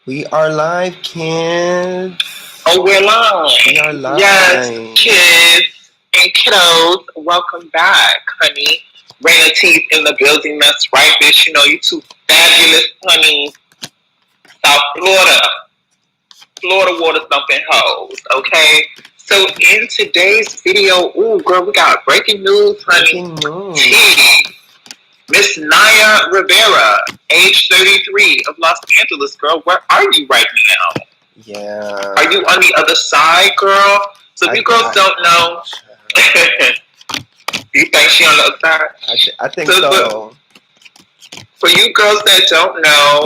We are live, kids. Oh, we're We are live. Yes, live. kids and kiddos, welcome back, honey. Raina Teeth in the building. That's right, bitch. You know, you two fabulous, honey. South Florida. Florida water thumping hoes, okay? So in today's video, ooh, girl, we got breaking news, honey. Breaking news. Tea. Miss Naya Rivera, age 33 of Los Angeles, girl. Where are you right now? Yeah. Are you on the other side, girl? So if you girls don't know, do you think she on the other side? I think so. For you girls that don't know,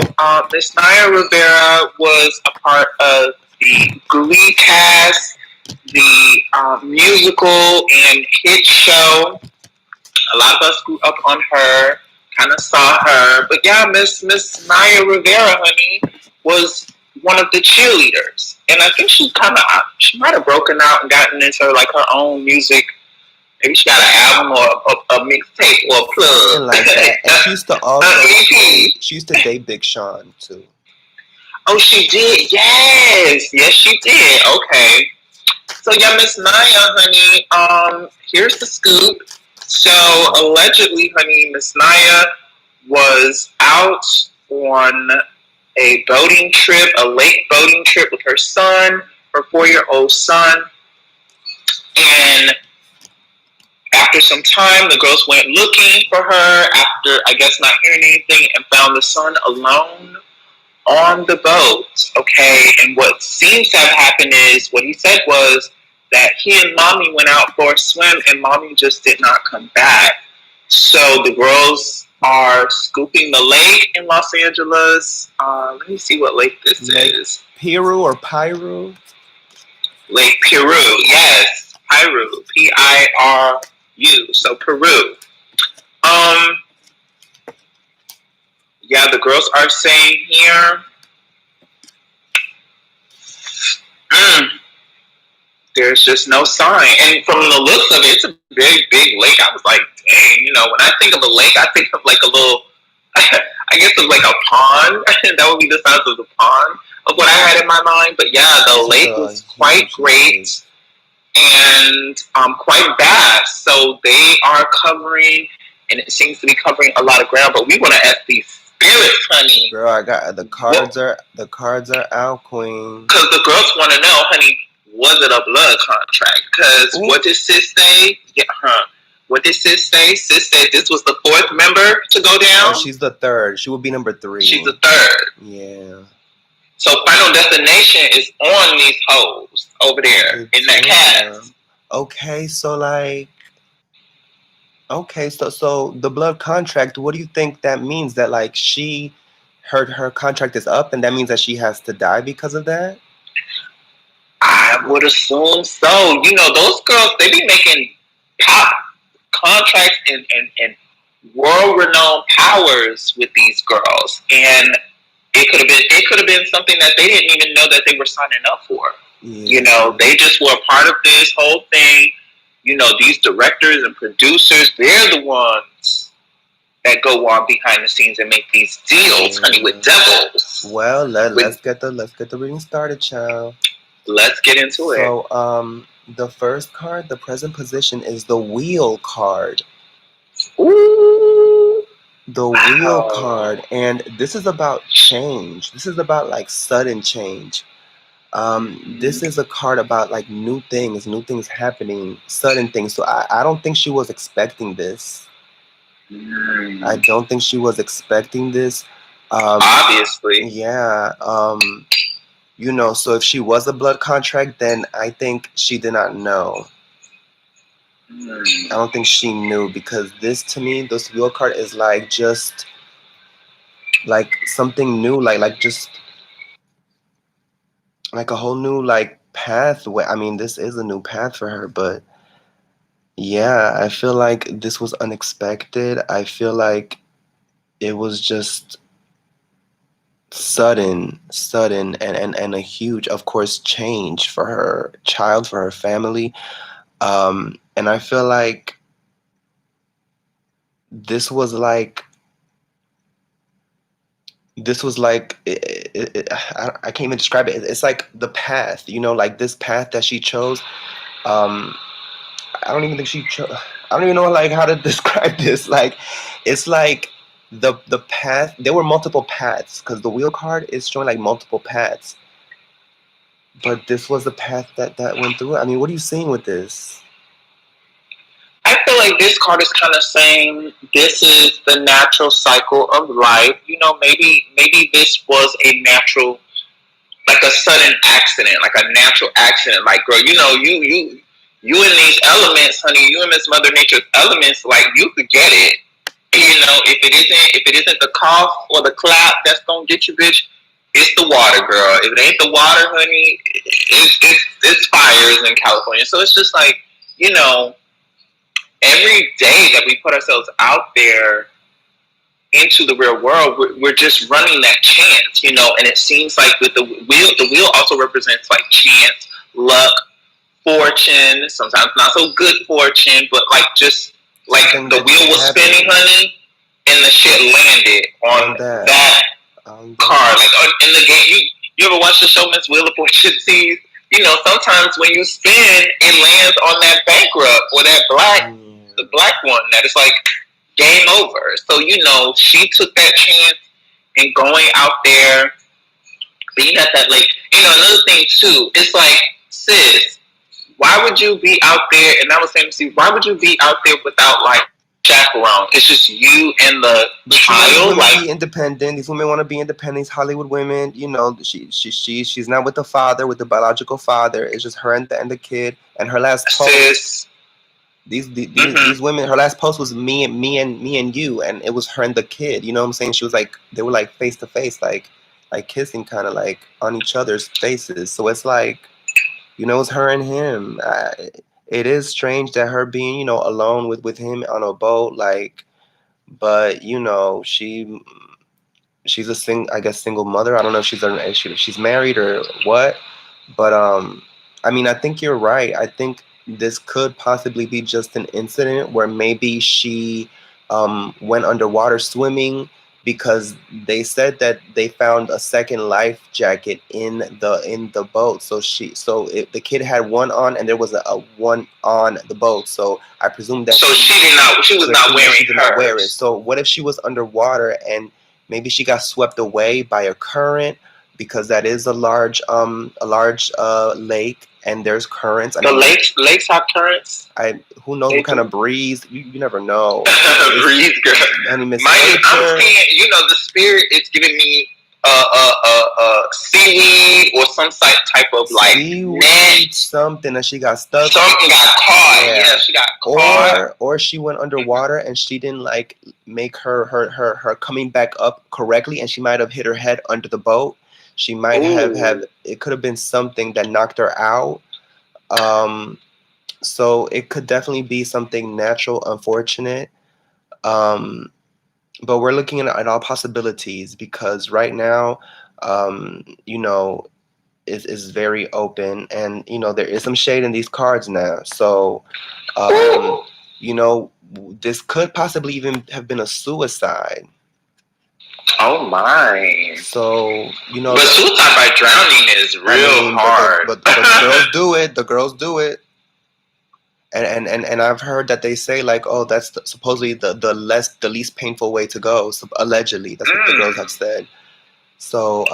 Miss Naya Rivera was a part of the Glee cast, the musical and hit show. A lot of us grew up on her, kind of saw her. But yeah, Miss Naya Rivera, honey, was one of the cheerleaders. And I think she might have broken out and gotten into like her own music. Maybe she got an album or a mixtape or a plug. Something like that. And she used to also she used to date Big Sean too. Oh, she did? Yes, she did. Okay. So yeah, Miss Naya, honey, here's the scoop. So allegedly, honey, Miss Naya was out on a boating trip, a lake boating trip with her son, her 4-year-old son. And after some time, the girls went looking for her after, I guess, not hearing anything, and found the son alone on the boat. Okay, and what seems to have happened is what he said was that he and mommy went out for a swim, and mommy just did not come back. So the girls are scooping the lake in Los Angeles. Let me see what lake this is. Piru or Piru? Lake Piru, yes. Piru, Piru. So Peru. Yeah, the girls are saying here, there's just no sign. And from the looks of it, it's a very big lake. I was like, dang, when I think of a lake, I think of like a little, I guess it's like a pond. That would be the size of the pond of what I had in my mind. But yeah, the lake was quite great and quite vast. So they are covering, and it seems to be covering a lot of ground. But we want to ask these spirits, honey. Girl, I got the cards are out, queen. Because the girls want to know, honey, was it a blood contract? Because what did sis say? What did sis say? Sis said this was the 4th member to go down. Oh, she's the 3rd. She would be number 3. She's the 3rd. Yeah. So Final Destination is on these hoes over there in that cast. Okay, so so the blood contract, what do you think that means? That like her contract is up, and that means that she has to die because of that? I would assume so. Those girls, they be making top contracts and world-renowned powers with these girls, and it could have been something that they didn't even know that they were signing up for. Yeah. They just were a part of this whole thing. These directors and producers, they're the ones that go on behind the scenes and make these deals, honey, with devils. Well, let's get the reading started, child. Let's get into it. So, the first card, the present position, is the Wheel card. Ooh. The Wheel card, and this is about change. This is about like sudden change. This is a card about like new things happening, sudden things. So I don't think she was expecting this. I don't think she was expecting this. Obviously. Yeah. So if she was a blood contract, then I think she did not know. I don't think she knew, because this, to me, this Wheel card is like just like something new, like just like a whole new like pathway. I mean, this is a new path for her, but yeah, I feel like this was unexpected. I feel like it was just sudden and a huge, of course, change for her child, for her family. And I feel like this was like I can't even describe it. It's like the path, like this path that she chose. Um, I don't even think she chose. I don't even know like how to describe this. Like, it's like the path. There were multiple paths because the wheel card is showing like multiple paths, but this was the path that went through it. I mean, what are you seeing with this? I feel like this card is kind of saying this is the natural cycle of life. Maybe this was a natural, like a sudden accident, like a natural accident. Like, girl, you in these elements, honey. You in Miss Mother Nature's elements. Like, you could get it. If it isn't the cough or the clap that's gonna get you, bitch, it's the water, girl. If it ain't the water, honey, it's fires in California. So it's just like, you know, every day that we put ourselves out there into the real world, we're just running that chance, and it seems like with the wheel also represents like chance, luck, fortune, sometimes not so good fortune, but like just like the wheel was spinning, honey, and the shit landed on that card. Like in the game, you ever watch the show Miss Wheel of Fortune? Sometimes when you spin, it lands on that bankrupt or that the black one that is like game over. So she took that chance in going out there, being at that lake. Another thing too, it's like, sis, why would you be out there? And I was saying, see, why would you be out there without like chaperone? It's just you and the child. Like, be independent. These women want to be independent. These Hollywood women, she's not with the father, with the biological father. It's just her and the kid. And her last post. Sis. These women, her last post was me and you, and it was her and the kid. You know what I'm saying? She was like, they were like face to face, like kissing, kind of like on each other's faces. So it's like, it's her and him. It is strange that her being, alone with him on a boat, like, but she's a single mother. I don't know if she's married or what, but I mean, I think you're right. I think this could possibly be just an incident where maybe she went underwater swimming, because they said that they found a second life jacket in the boat. So the kid had one on, and there was a one on the boat. So I presume that she was not wearing it. So what if she was underwater and maybe she got swept away by a current, because that is a large lake, and there's currents. Lakes have currents. Who knows what kind of breeze? You never know. Breeze, girl. I'm seeing, the spirit is giving me seaweed or some type of like net. Something that she got stuck. Something got caught. Yeah, she got caught. Or she went underwater and she didn't like make her coming back up correctly, and she might have hit her head under the boat. She might have it could have been something that knocked her out. So it could definitely be something natural, unfortunate. But we're looking at all possibilities, because right now, is very open, and there is some shade in these cards now. So, this could possibly even have been a suicide. Oh my! So but suicide by drowning is real hard. But the girls do it. The girls do it. And I've heard that they say like, oh, that's supposedly the least painful way to go. So allegedly, that's what the girls have said. So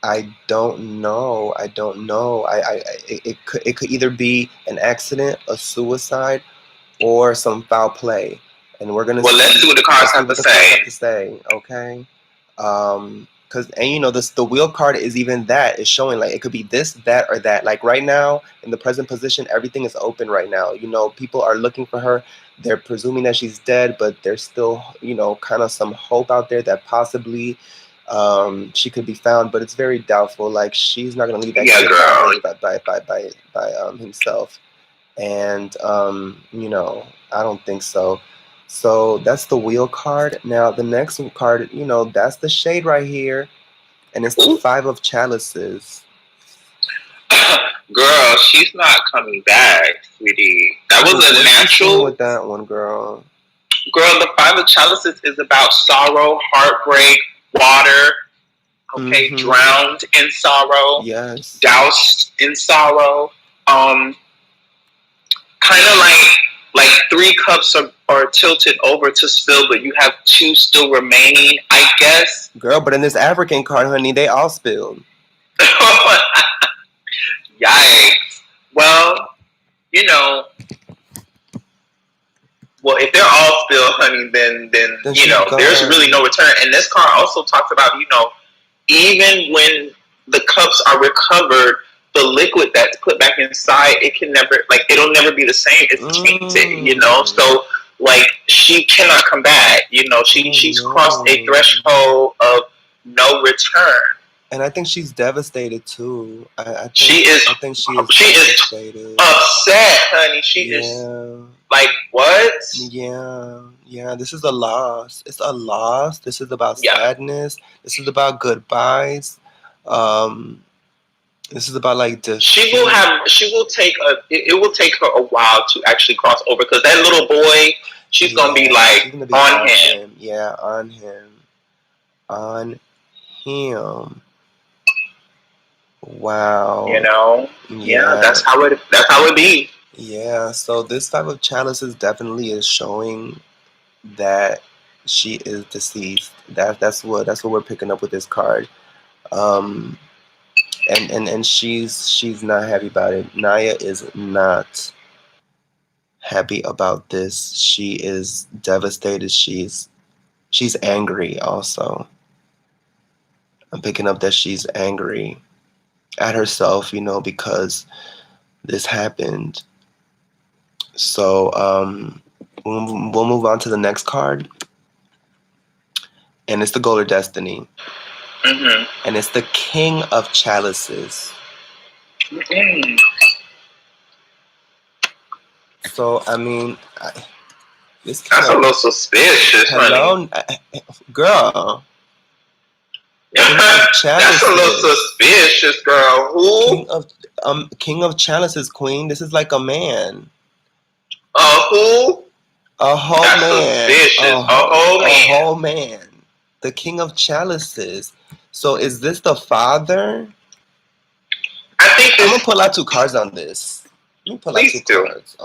I don't know. It could either be an accident, a suicide, or some foul play. And we're gonna. Well, let's see what the cards have to say. Okay. Because the wheel card is even that. It's showing like it could be this, that, or that. Like right now in the present position, everything is open right now. People are looking for her. They're presuming that she's dead, but there's still kind of some hope out there that possibly she could be found. But it's very doubtful. Like she's not gonna leave that kid by himself. And I don't think so. So that's the wheel card. Now the next card, that's the shade right here, and it's the 5 of chalices. Girl, she's not coming back, sweetie. That was a natural. With that one, girl. Girl, the 5 of chalices is about sorrow, heartbreak, water. Okay, Mm-hmm. drowned in sorrow, Yes. doused in sorrow. Kind of like three cups are tilted over to spill, but you have two still remaining, I guess. Girl, but in this African card, honey, they all spilled. Yikes. Well, you know, well, if they're all spilled, honey, then Then you she's know, there's really gone. no return. And this card also talks about, even when the cups are recovered, the liquid that's put back inside, it can never, like, it'll never be the same. It's tainted, Mm. So, like, she cannot come back. Oh She's crossed a no. threshold of no return. And I think she's devastated too. I think She is, I think she is she is devastated. upset, honey. She is Yeah. like, what? Yeah. Yeah. This is a loss. It's a loss. This is about Yeah. sadness. This is about goodbyes. Um this is about like defeat. She will take it will take her a while to actually cross over, because that little boy, she's gonna be like she's gonna be on him. him. Yeah, on him. On him. Wow. Yeah, that's how it be. Yeah, so this type of chalices definitely is showing that she is deceased. That's what we're picking up with this card. Um and she's not happy about it. Naya is not happy about this. She is devastated. She's angry also. I'm picking up that she's angry at herself, because this happened. So we'll move on to the next card, and it's the Goal of Destiny, and it's the King of Chalices. So I mean, that's a little suspicious, hello, honey. Girl. That's a little suspicious, girl. Who? King of Chalices, Queen. This is like a man. Who? A whole That's man. Suspicious. A whole man. The King of Chalices. So is this the father? I think I'm gonna pull out two cards on this. Let me pull out two cards.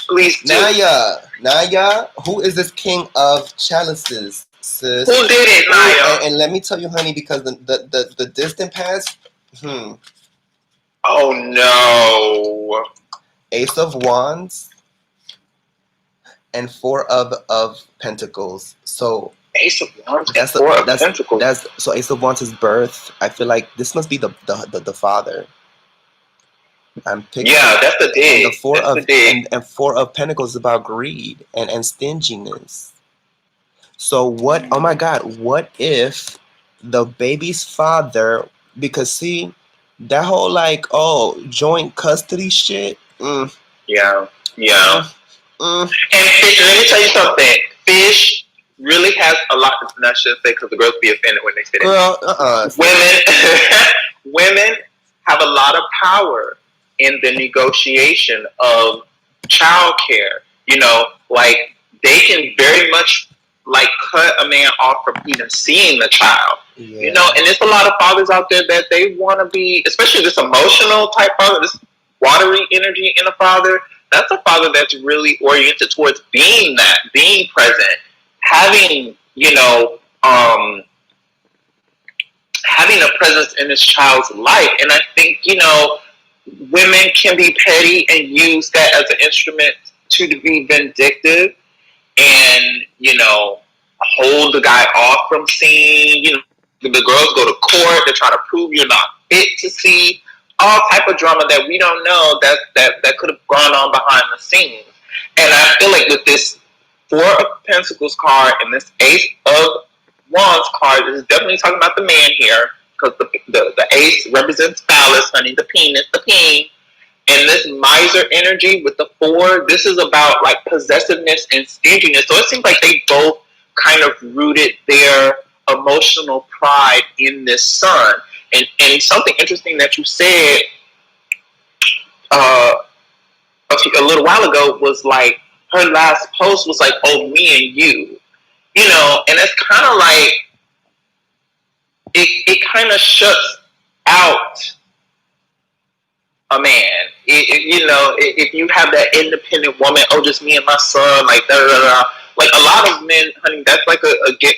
Please do. Naya, who is this King of Chalices, sis? Who did it, Naya? And let me tell you, honey, because the distant past. Oh no. Ace of Wands and Four of Pentacles. So Ace of Wands and Four of Pentacles. So Ace of Wands is birth. I feel like this must be the father. I'm picking. Yeah, that's the dig. And Four of Pentacles is about greed and stinginess. So what? Oh my God! What if the baby's father? Because see, that whole joint custody shit. Yeah. And Fish, let me tell you something. Fish really has a lot. I shouldn't say, because the girls be offended when they say that. Women have a lot of power in the negotiation of childcare. Like, they can very much cut a man off from even seeing the child. Yeah. And there's a lot of fathers out there that they want to be, especially this emotional type father, this watery energy in a father. That's a father that's really oriented towards being present, having having a presence in his child's life. And I think women can be petty and use that as an instrument to be vindictive, and hold the guy off from seeing. The girls go to court to try to prove you're not fit to see. All type of drama that we don't know that could have gone on behind the scenes. And I feel like with this Four of Pentacles card and this Ace of Wands card, is definitely talking about the man here, because the Ace represents phallus, honey, the penis, the peen. And this miser energy with the Four, this is about like possessiveness and stinginess. So it seems like they both kind of rooted their emotional pride in this Sun. And something interesting that you said a little while ago was like, her last post was like, "Oh, me and you," and it's kind of like it kind of shuts out a man. If you have that independent woman, oh, just me and my son, like da da da. Like a lot of men, honey, that's like a get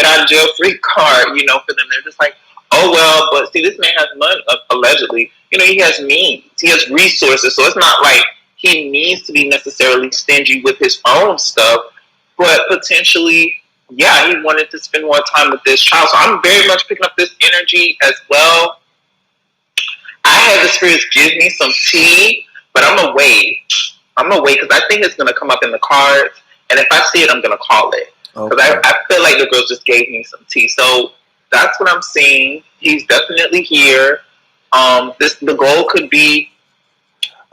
out of jail free card, for them. They're just like, oh well, but see, this man has money, allegedly. He has means, he has resources, so it's not like he needs to be necessarily stingy with his own stuff, but potentially, yeah, he wanted to spend more time with this child. So I'm very much picking up this energy as well. I had the spirits give me some tea, but I'm gonna wait. I'm gonna wait because I think it's gonna come up in the cards, and if I see it, I'm gonna call it because Okay. I feel like the girls just gave me some tea. So that's what I'm seeing. He's definitely here. The goal could be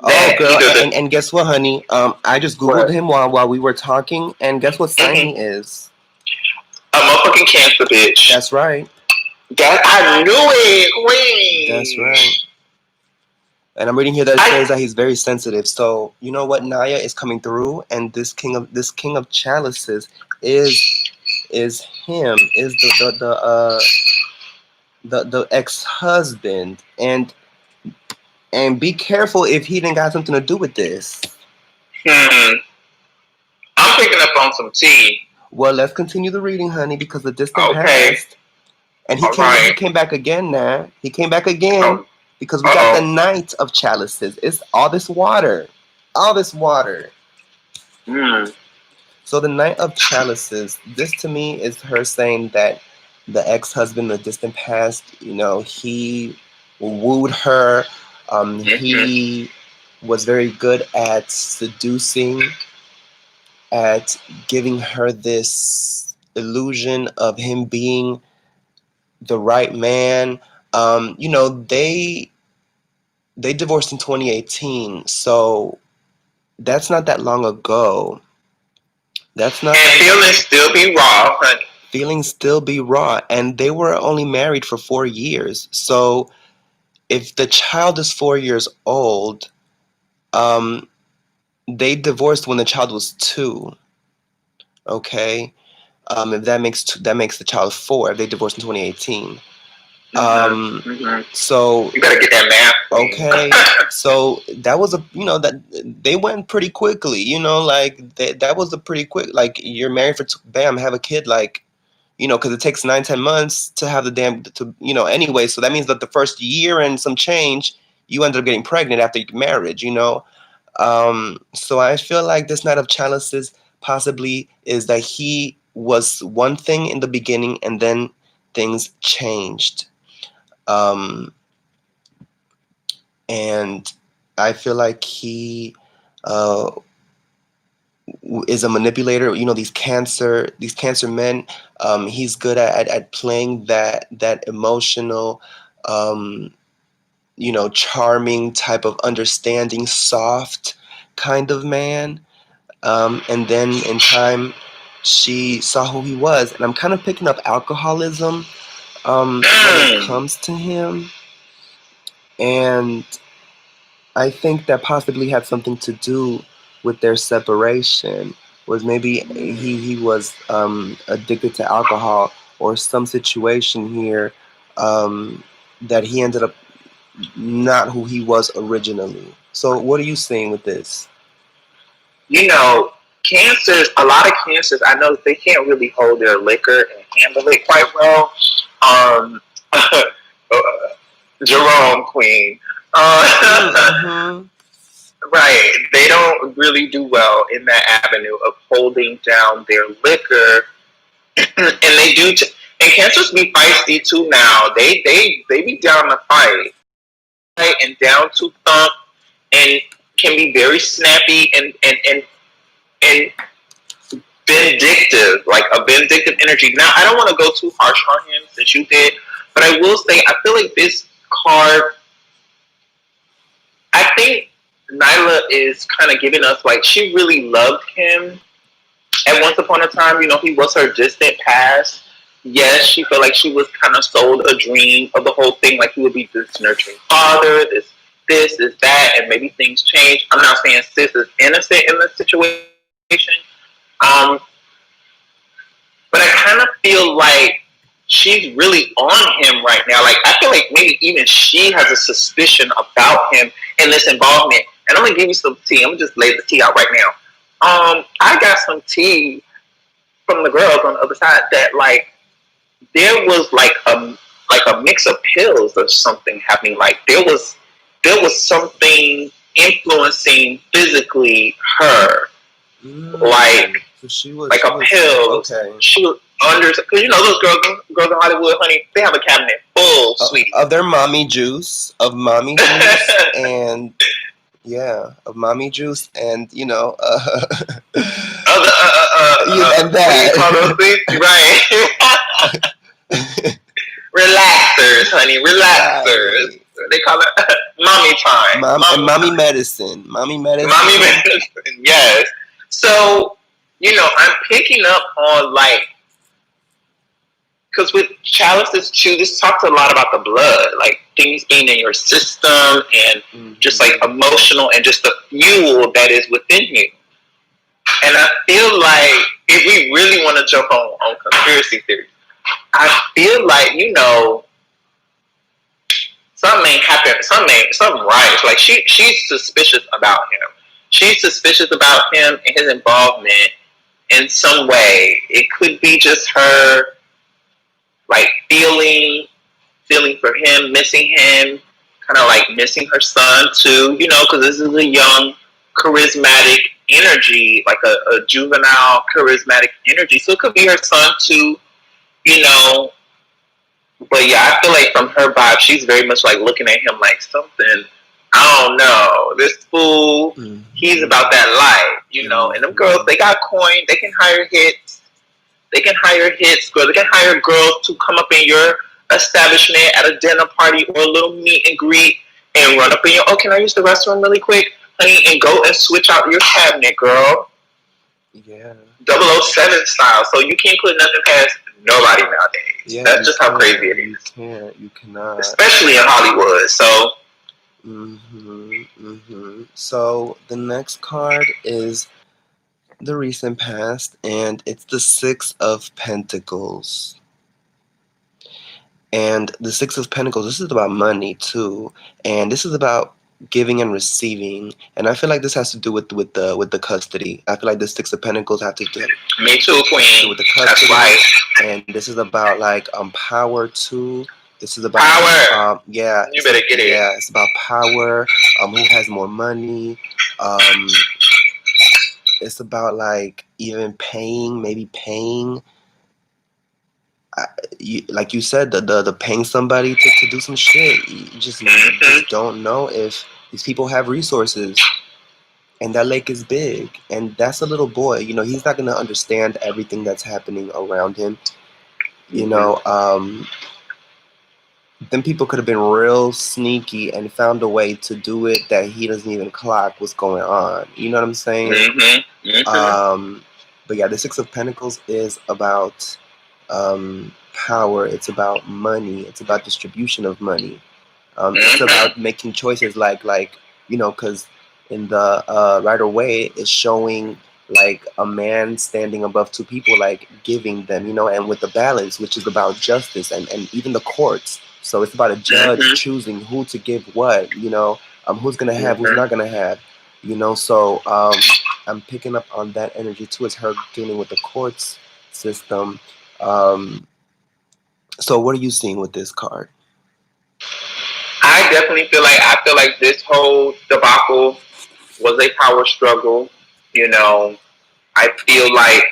Oh, that girl, either and guess what, honey? I just googled what him while we were talking, and guess what sign mm-hmm. he is? A motherfucking Cancer, bitch. That's right. That I knew it, That's queen. right. And I'm reading here that it says that he's very sensitive. So you know what, Naya is coming through, and this king of chalices is him, is the ex-husband, and be careful if he didn't got something to do with this. I'm picking up on some tea. Well, let's continue the reading, honey, because the distant Okay. past, and All he right. came back again now. He came back again Oh. because we got the Knight of Chalices. It's all this water. Mm. So the Knight of Chalices, this to me is her saying that the ex-husband, the distant past, he wooed her. He was very good at seducing, at giving her this illusion of him being the right man. They divorced in 2018, so that's not that long ago. That's not. And feelings still be raw, honey. Feelings still be raw, and they were only married for 4 years. So if the child is 4 years old, they divorced when the child was 2. Okay, if that makes the child 4. If they divorced in 2018. So you better get that math. Okay, so that was that they went pretty quickly. Like that was a pretty quick. Like you're married for bam, have a kid. Like because it takes 9-10 months to have the damn anyway. So that means that the first year and some change, you ended up getting pregnant after marriage. So I feel like this Knight of Chalices possibly is that he was one thing in the beginning and then things changed. And I feel like he is a manipulator. These cancer men. He's good at playing that emotional, charming type of understanding, soft kind of man. And then in time, she saw who he was, and I'm kind of picking up alcoholism when it comes to him, and I think that possibly had something to do with their separation. Was maybe he was addicted to alcohol or some situation here that he ended up not who he was originally. So what are you saying with this? Cancers, a lot of cancers, I know they can't really hold their liquor and handle it quite well. Jerome Queen. Right. They don't really do well in that avenue of holding down their liquor. And they do, and cancers be feisty too now. They be down to fight. And down to thump and can be very snappy and vindictive, like a vindictive energy. Now, I don't want to go too harsh on him since you did, but I will say I feel like this card, I think Nyla is kind of giving us like she really loved him at once upon a time. He was her distant past. Yes, she felt like she was kind of sold a dream of the whole thing, like he would be this nurturing father, this is that, and maybe things change. I'm not saying sis is innocent in this situation, but I kind of feel like she's really on him right now. Like I feel like maybe even she has a suspicion about him in this involvement. And I'm gonna give you some tea. I'm gonna just lay the tea out right now. I got some tea from the girls on the other side that like there was like a mix of pills or something happening. Like there was something influencing physically her, like So she was. like She a was pill. okay. She was under because you know those girls in Hollywood, honey. They have a cabinet full, sweetie. Of their mommy juice, of mommy juice, and yeah, of mommy juice, and Other, and what do you call that. those things? Right. Relaxers, honey. Relaxers. Right. They call it mommy time. And Mommy mommy time. medicine. Mommy Mommy medicine. medicine. Yes. So, I'm picking up on like, because with chalices too, this talks a lot about the blood, like things being in your system and just like emotional and just the fuel that is within you. And I feel like if we really want to jump on conspiracy theories, I feel like, something ain't happened. Something right. Like she's suspicious about him. She's suspicious about him and his involvement in some way. It could be just her like feeling for him, missing him, kind of like missing her son too. Because this is a young, charismatic energy, like a juvenile, charismatic energy. So it could be her son too. You know, But yeah, I feel like from her vibe, she's very much like looking at him like something. I don't know. This fool, he's about that life. And them girls, they got coin. They can hire hits. They can hire hits. Girls, they can hire girls to come up in your establishment at a dinner party or a little meet and greet and run up in your. Oh, can I use the restroom really quick, honey? And go and switch out your cabinet, girl. Yeah. 007 style. So you can't put nothing past nobody nowadays. Yeah, that's just how crazy it is. You cannot. Especially in Hollywood. So. So the next card is the recent past, and it's the Six of Pentacles. And the Six of Pentacles, this is about money too, and this is about giving and receiving. And I feel like this has to do with the custody. I feel like the Six of Pentacles have to do. Me too, Queen. With the custody. That's right. And this is about like power too. This is about power. Yeah. You better get it. Yeah, it's about power. Who has more money? It's about like even maybe paying. Like you said, the paying somebody to do some shit. You just don't know if these people have resources. And that lake is big, and that's a little boy. He's not gonna understand everything that's happening around him. Then people could have been real sneaky and found a way to do it that he doesn't even clock what's going on. You know what I'm saying? But yeah, the Six of Pentacles is about power. It's about money. It's about distribution of money. It's about making choices like because in the Rider Waite it's showing like a man standing above two people, like giving them, and with the balance, which is about justice and even the courts. So it's about a judge choosing who to give what, who's gonna have, who's not gonna have, So I'm picking up on that energy too. It's her dealing with the courts system. So what are you seeing with this card? I definitely feel like this whole debacle was a power struggle. I feel like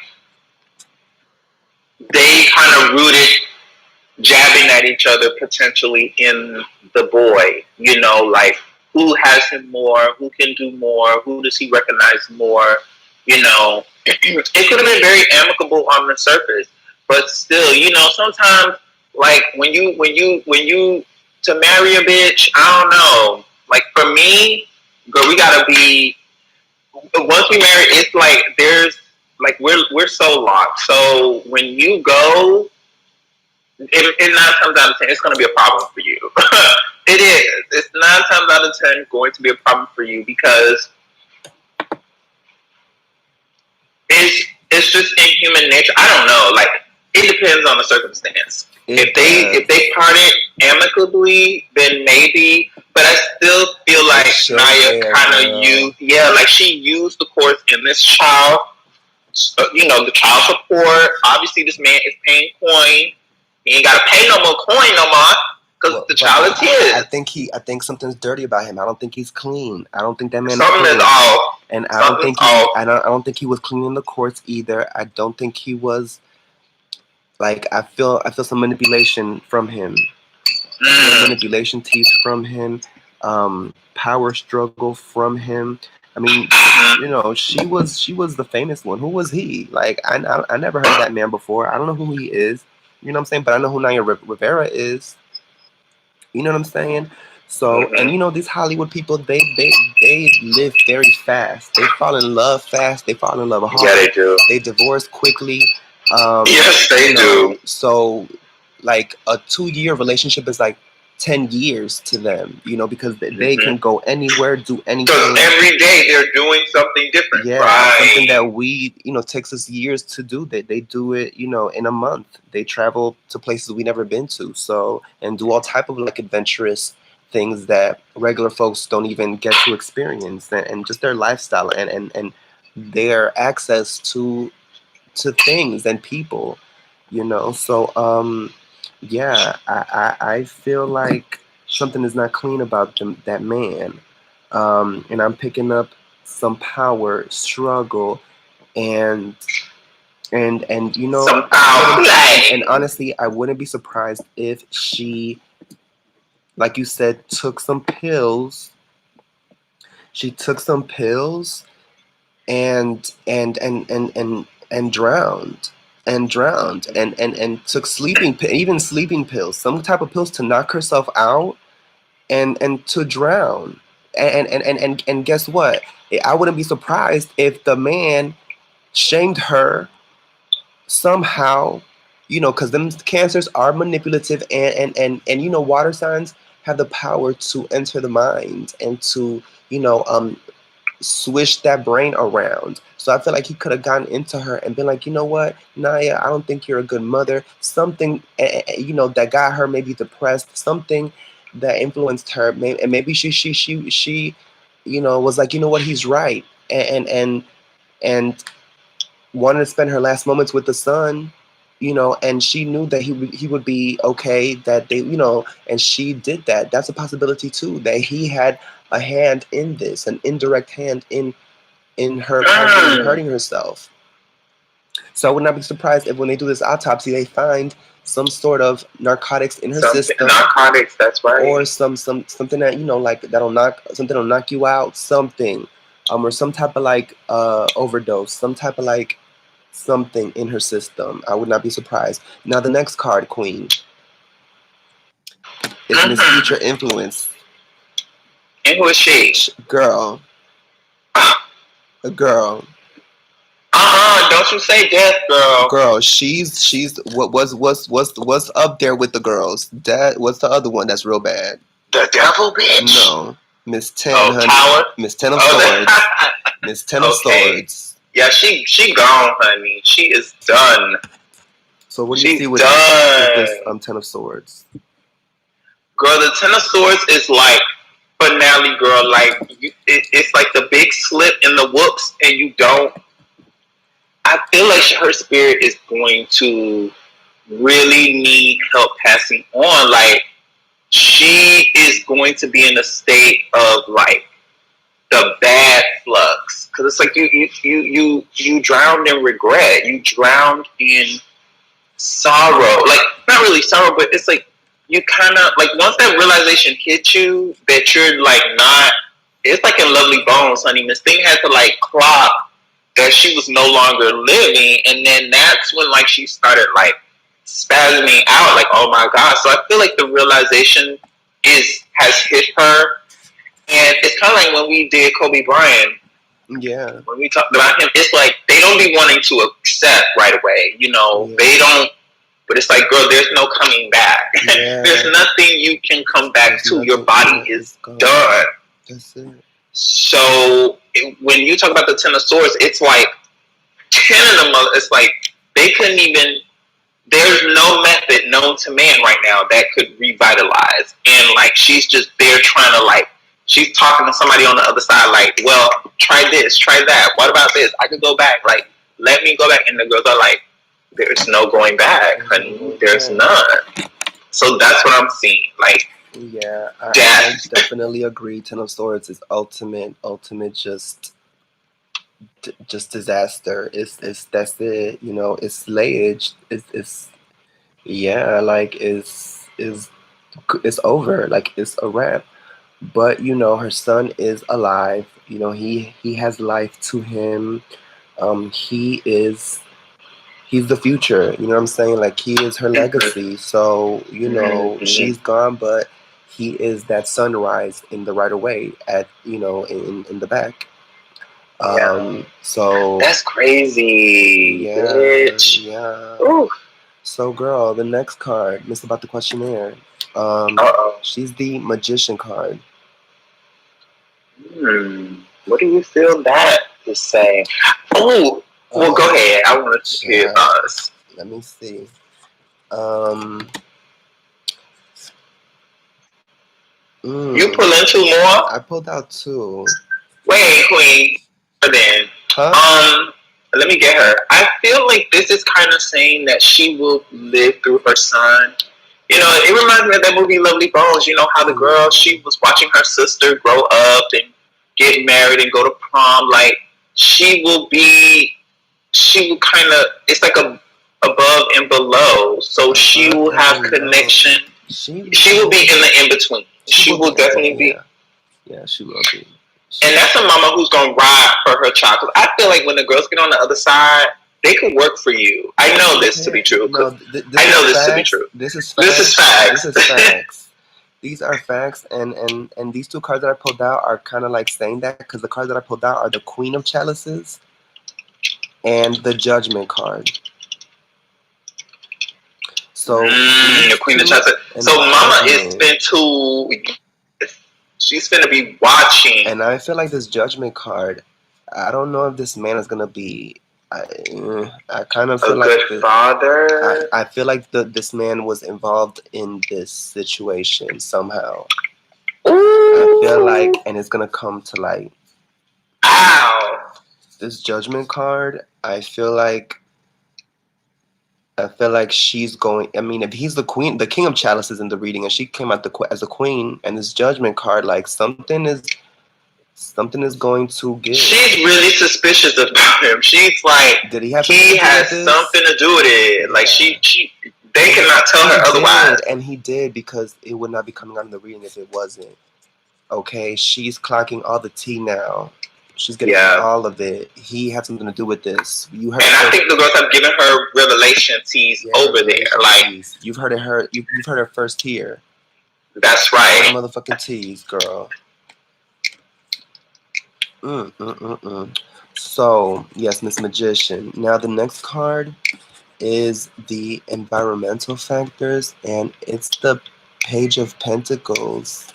they kind of rooted jabbing at each other potentially in the boy. Like who has him more, who can do more, who does he recognize more. It could have been very amicable on the surface, but still, sometimes like when you to marry a bitch, I don't know. Like for me, girl, we gotta be. Once we marry, it's like there's like we're so locked. So when you go, it 9 times out of 10, it's gonna be a problem for you. It is. It's 9 times out of 10 going to be a problem for you because it's just in human nature. I don't know. Like It depends on the circumstance. It If does. they parted amicably, then maybe. But I still feel It's like still Naya there, kind of girl. used, yeah, like she used the courts in this child. The child support. Obviously, this man is paying coin. He ain't gotta pay no more coin no more because Well, the but child is I his. think I think something's dirty about him. I don't think he's clean. I don't think that man is Something is clean. off. And Something's off. I don't think he was cleaning the courts either. I don't think he was like I feel some manipulation from him. I feel Mm. manipulation tease from him, power struggle from him. I mean, Mm-hmm. you know, she was the famous one. Who was he? Like I never heard of that man before. I don't know who he is. You know what I'm saying? But I know who Naya Rivera is. You know what I'm saying? So, and Mm-hmm. you know, these Hollywood people, they live very fast. They fall in love fast. They fall in love Yeah, they hard. do. They divorce quickly. Yes, You they know, do. so like a 2 year relationship is like 10 years to them. You know, because they Mm-hmm. can go anywhere, do Because anything. every day they're doing something different. Yeah, something Right. that we, you know, takes us years to do. That they do it, you know, in a month. They travel to places we never been to, so and do all type of like adventurous things that regular folks don't even get to experience, and just their lifestyle and their access to things and people, you know. So yeah, I feel like something is not clean about them, that man, and I'm picking up some power struggle and and you know Some I foul wouldn't and play. honestly I wouldn't be surprised if she, like you said, took some pills. She took some pills and drowned and took even sleeping pills, some type of pills to knock herself out and to drown. And guess what? I wouldn't be surprised if the man shamed her somehow, you know, because them cancers are manipulative and you know water signs have the power to enter the mind and to, you know, swish that brain around. So I feel like he could have gotten into her and been like, you know what, Naya, I don't think you're a good mother. Something, you know, that got her maybe depressed. Something that influenced her, and maybe she, you know, was like, you know what, he's right, and wanted to spend her last moments with the son. You know, and she knew that he would be okay. That they, you know, and she did that. That's a possibility too. That he had a hand in this, an indirect hand in her possibly Mm. hurting herself. So I would not be surprised if when they do this autopsy, they find some sort of narcotics in her Something system, narcotics. That's or right. something that, you know, like that'll knock something will knock you out, something, or some type of like overdose, some type of like something in her system. I would not be surprised. Now the next card, Queen, is Miss Mm-hmm. Future Influence. And who is she? Girl, a girl. Don't you say death, girl. Girl, she's what's up there with the girls. That what's the other one that's real bad? The devil, bitch. No, Miss Ten, Oh, honey. Tower. Miss Ten of Oh, Swords. Miss Ten of okay. Swords. Yeah, she gone, honey. She is done. So what do you see She's with this done. Ten of Swords? Girl, the Ten of Swords is like finale, girl. Like it's like the big slip in the whoops, and you don't. I feel like her spirit is going to really need help passing on. Like she is going to be in a state of like the bad flux because it's like you drowned in regret. You drowned in sorrow. Like not really sorrow, but it's like you kind of like once that realization hits you that you're like not. It's like in Lovely Bones, honey. Miss Thing had to like clock that she was no longer living, and then that's when like she started like spasming out, like oh my god. So I feel like the realization has hit her, and it's kind of like when we did Kobe Bryant. Yeah, When we talked about him, it's like they don't be wanting to accept right away. You know, yeah, they don't. But it's like, girl, there's no coming back. There's yeah. nothing you can come back There's to. Your nothing. body Yeah, is it's gone. done. That's it. So when you talk about the Ten of Swords, it's like 10 of them. It's like they couldn't even there's no method known to man right now that could revitalize. And like she's just there trying to like she's talking to somebody on the other side like, well, try this, try that. What about this? I could go back. Like, let me go back. And the girls are like, there's no going back, honey. There's none. So that's what I'm seeing. Like, yeah, I definitely agree. Ten of Swords is ultimate, just disaster. It's that's it. You know, it's slayage. It's yeah, like it's over. Like it's a wrap. But you know, her son is alive. You know, he has life to him. He is he's the future. You know what I'm saying? Like he is her legacy. So you know, she's gone, but he is that sunrise in the right away at in the back. So that's crazy. Yeah, bitch. Yeah. Ooh. So girl, the next card, Miss About the Questionnaire. She's the Magician card. What do you feel that to say? Oh, well, go ahead. I want to hear us. Let me see. You pull in 2 more? I pulled out 2. Wait, Queen. Then, let me get her. I feel like this is kind of saying that she will live through her son. You know, it reminds me of that movie Lovely Bones. You know how the girl, she was watching her sister grow up and get married and go to prom. Like, she will kind of, it's like a above and below. So she will have connection. She will be in the in-between. She will definitely be. Yeah, she will be. And that's a mama who's going to ride for her child. Because I feel like when the girls get on the other side, they could work for you. I know this to be true. No, I know this to be true. This is facts. This is facts. These are facts. And these 2 cards that I pulled out are kind of like saying that. Because the cards that I pulled out are the Queen of Chalices and the Judgment card. So the Queen of Chalices. So mama is she's going to be watching. And I feel like this Judgment card, I don't know if this man is going to be. I kind of feel like a good father. I feel like this man was involved in this situation somehow. Ooh. I feel like, and it's going to come to light. Ow. This Judgment card, I feel like she's going. I mean, if he's the queen, the King of Chalices in the reading, and she came out as a queen, and this Judgment card, like something is going to give. She's really suspicious about him. She's like, did he have? He has something to do with it. Yeah. Like they cannot tell her otherwise. And he did, because it would not be coming out in the reading if it wasn't. Okay, she's clocking all the tea now. She's getting all of it. He had something to do with this. You heard. And I think the girls have given her revelation teas over there. Like you've heard her. You've heard her first here. That's right. Motherfucking teas, girl. So yes, Miss Magician. Now the next card is the environmental factors, and it's the Page of Pentacles.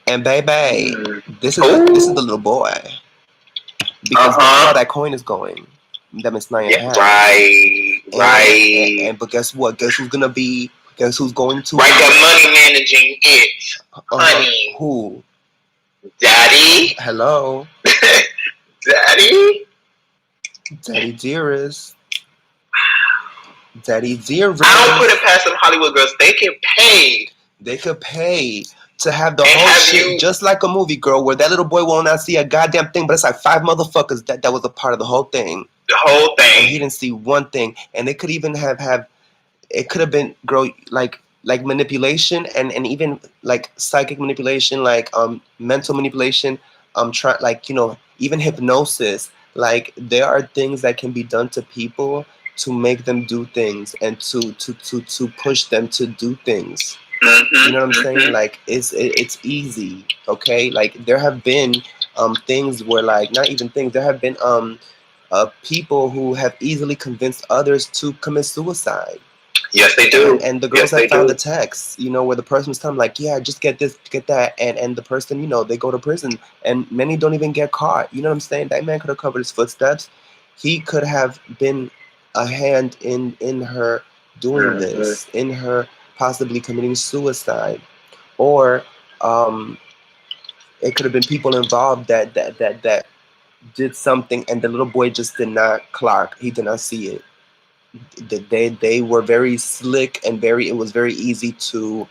And baby, this is the little boy, because that's how that coin is going. That Miss Naya has. Right. But guess what? Guess who's gonna be? Guess who's going to? Right, that money managing it, honey. Who? Daddy. Hello. Daddy. Daddy dearest. Daddy dearest. I don't put it past them Hollywood girls. They can pay. They could pay to have the whole shit, just like a movie, girl, where that little boy will not see a goddamn thing, but it's like 5 motherfuckers that was a part of the whole thing. The whole thing. And he didn't see one thing. And they could even have it could have been, girl, like manipulation and even like psychic manipulation, like mental manipulation, even hypnosis. Like there are things that can be done to people to make them do things and to push them to do things. You know what I'm saying? Like it's easy, okay? Like there have been things where, like, not even things, there have been people who have easily convinced others to commit suicide. Yes, they do. And the girls have found the text, where the person was telling them, like, yeah, just get this, get that, and the person, they go to prison, and many don't even get caught. You know what I'm saying? That man could have covered his footsteps. He could have been a hand in her doing Mm-hmm. this, in her possibly committing suicide, or um, it could have been people involved that did something, and the little boy just did not clock. He did not see it. They were very slick and very. It was very easy to,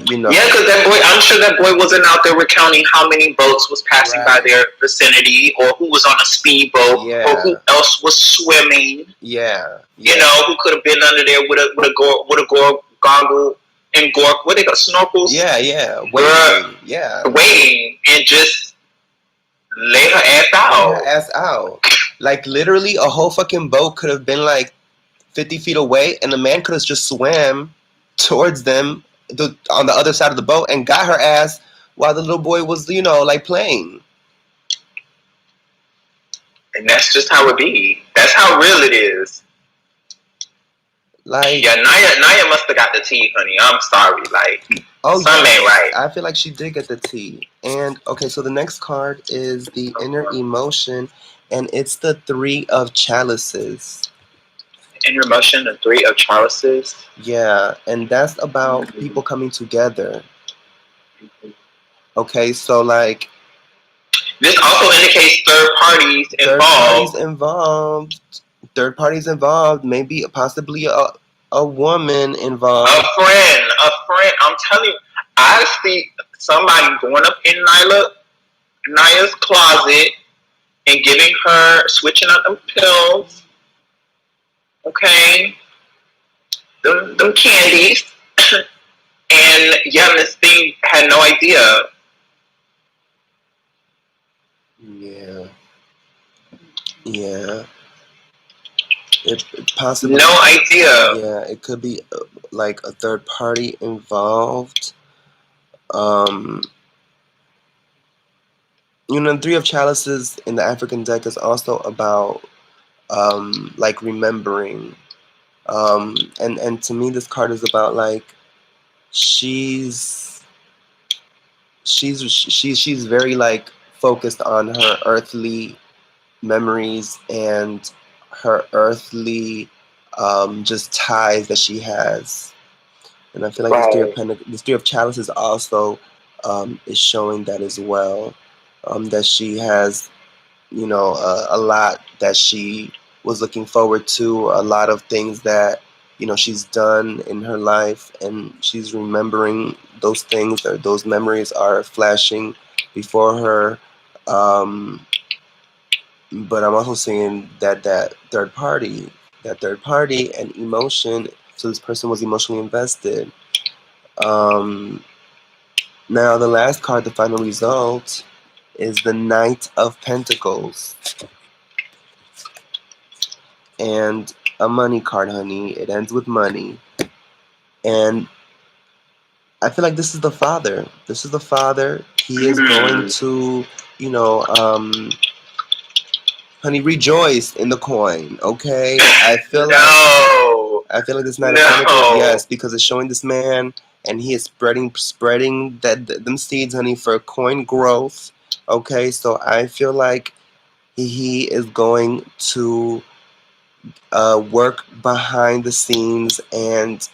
you know. Yeah, because that boy, I'm sure that boy wasn't out there recounting how many boats was passing by Right. their vicinity, or who was on a speedboat, or who Yeah. else was swimming. Yeah. You Yeah. know, who could have been under there with a goggle and gork. What they got, snorkels? Yeah. Yeah. Girl, Waiting. Yeah. waiting and just lay her ass Lay her out. ass out. Like literally, a whole fucking boat could have been like 50 feet away, and the man could have just swam towards them on the other side of the boat and got her ass while the little boy was, like playing. And that's just how it be. That's how real it is. Like, Yeah, Naya must have got the tea, honey. I'm sorry. Like, oh something ain't right. I feel like she did get the tea. And okay, so the next card is the inner emotion, and it's the Three of Chalices. Inner emotion, the Three of Chalices. Yeah, and that's about people coming together. Okay, so like this also indicates third parties involved. Third parties involved. Maybe possibly a woman involved. A friend. I'm telling you, I see somebody going up in Naya's closet and giving her, switching out them pills. Okay, them candies. And yeah, Miss Thing had no idea. Yeah. Yeah. It possibly. No idea. Yeah, it could be like a third party involved. The Three of Chalices in the African deck is also about like remembering. And to me, this card is about like she's she's very like focused on her earthly memories and her earthly just ties that she has. And I feel like this Three of Chalices also is showing that as well. That she has, a lot that she was looking forward to, a lot of things that, she's done in her life, and she's remembering those things, or those memories are flashing before her. But I'm also seeing that third party and emotion. So this person was emotionally invested. Now the last card, the final result, is the Knight of Pentacles, and a money card, honey. It ends with money, and I feel like this is the father. This is the father. He is going to, honey, rejoice in the coin. Okay, I feel like this Knight of Pentacles, yes, because it's showing this man, and he is spreading them seeds, honey, for coin growth. Okay, so I feel like he is going to work behind the scenes and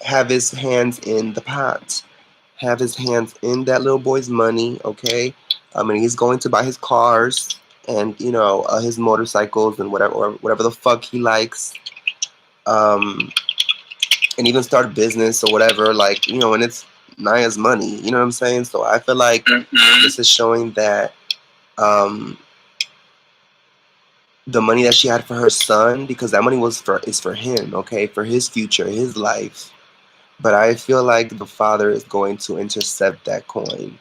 have his hands in the pot, have his hands in that little boy's money. Okay, and he's going to buy his cars and his motorcycles and whatever the fuck he likes, and even start a business or whatever. Like and it's Naya's money. You know what I'm saying? So I feel like this is showing that the money that she had for her son, because that money is for him, okay, for his future, his life. But I feel like the father is going to intercept that coin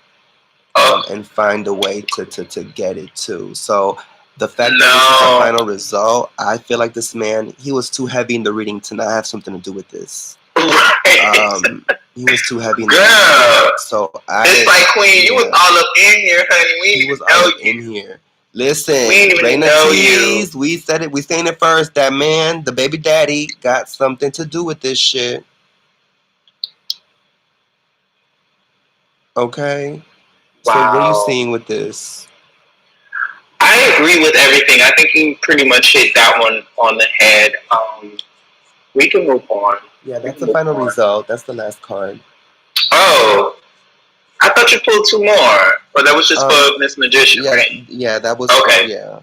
and find a way to get it too. So the fact that this is the final result, I feel like this man, he was too heavy in the reading to not have something to do with this. He was too heavy in the reading. So it's like, Queen, you was all up in here, honey. He was all up in here. Listen, Raina Tease, we said it. We seen it first. That man, the baby daddy, got something to do with this shit. Okay. So what are you seeing with this? I agree with everything. I think you pretty much hit that one on the head. We can move on. Yeah, We that's can the move final on. result. That's the last card. Oh, I thought you pulled two more. Or that was just Um, for Miss Magician, yeah, right? yeah, that was for Okay. yeah.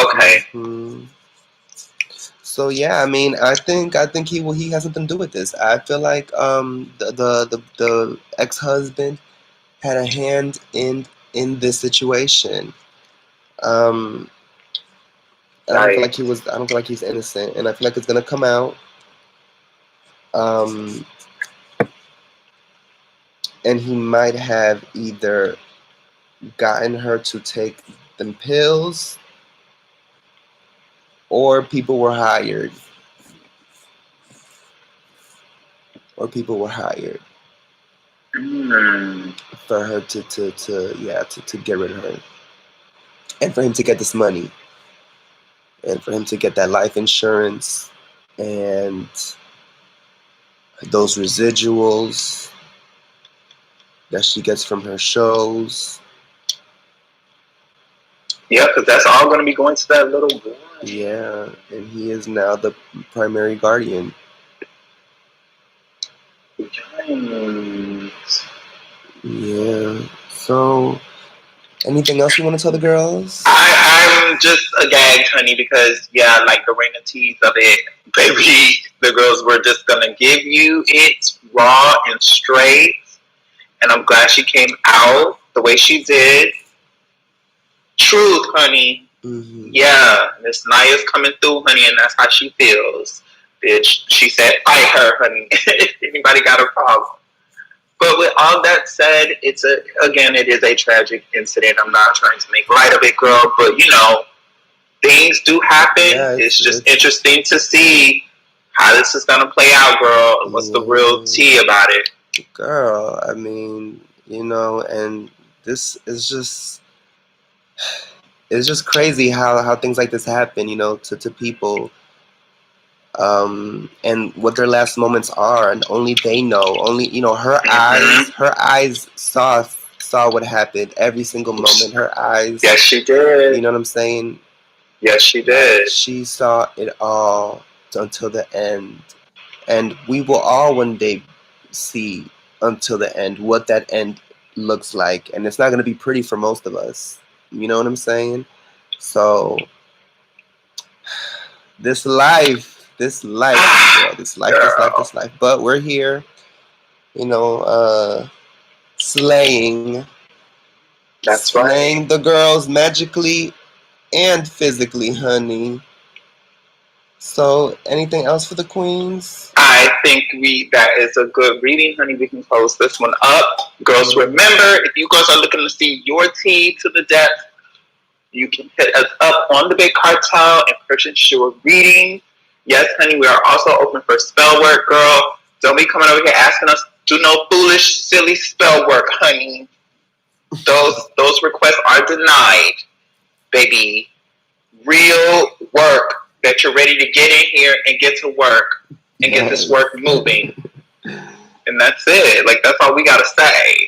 Okay. So yeah, I mean, I think he has something to do with this. I feel like the ex husband had a hand in this situation. Um, and I don't feel like Right. he was. I don't feel like he's innocent, and I feel like it's gonna come out. Um, and he might have either gotten her to take them pills, or people were hired, or people were hired Mm. for her to get rid of her, and for him to get this money, and for him to get that life insurance and those residuals that she gets from her shows. Yeah, because that's all going to be going to that little boy. Yeah, and he is now the primary guardian. Giants. Yeah. So, anything else you want to tell the girls? I'm just gagged, honey, because yeah, like the ring and tease of it, baby. The girls were just gonna give you it raw and straight, and I'm glad she came out the way she did. Truth, honey. Mm-hmm. Yeah, Miss Naya's coming through, honey, and that's how she feels. Bitch, she said, fight her, honey. If anybody got a problem. But with all that said, it is a tragic incident. I'm not trying to make light of it, girl, but you know, things do happen. Yeah, it's just interesting to see how this is gonna play out, girl, and what's the real tea about it. Girl, I mean, and this is just it's just crazy how things like this happen, to people. And what their last moments are, and only they know. Only her eyes saw what happened every single moment. Her eyes. Yes, she did. You know what I'm saying? Yes, she did. She saw it all until the end, and we will all one day see until the end what that end looks like, and it's not going to be pretty for most of us. You know what I'm saying? So this life, girl, this life. But we're here, slaying. That's slaying right. the girls magically and physically, honey. So, anything else for the queens? I think that is a good reading, honey. We can close this one up. Girls, remember, if you girls are looking to see your tea to the depth, you can hit us up on the Big Cartel and purchase your reading. Yes, honey, we are also open for spell work, girl. Don't be coming over here asking us do no foolish, silly spell work, honey. Those requests are denied, baby. Real work that you're ready to get in here and get to work and get this work moving. And that's it. Like, that's all we gotta say.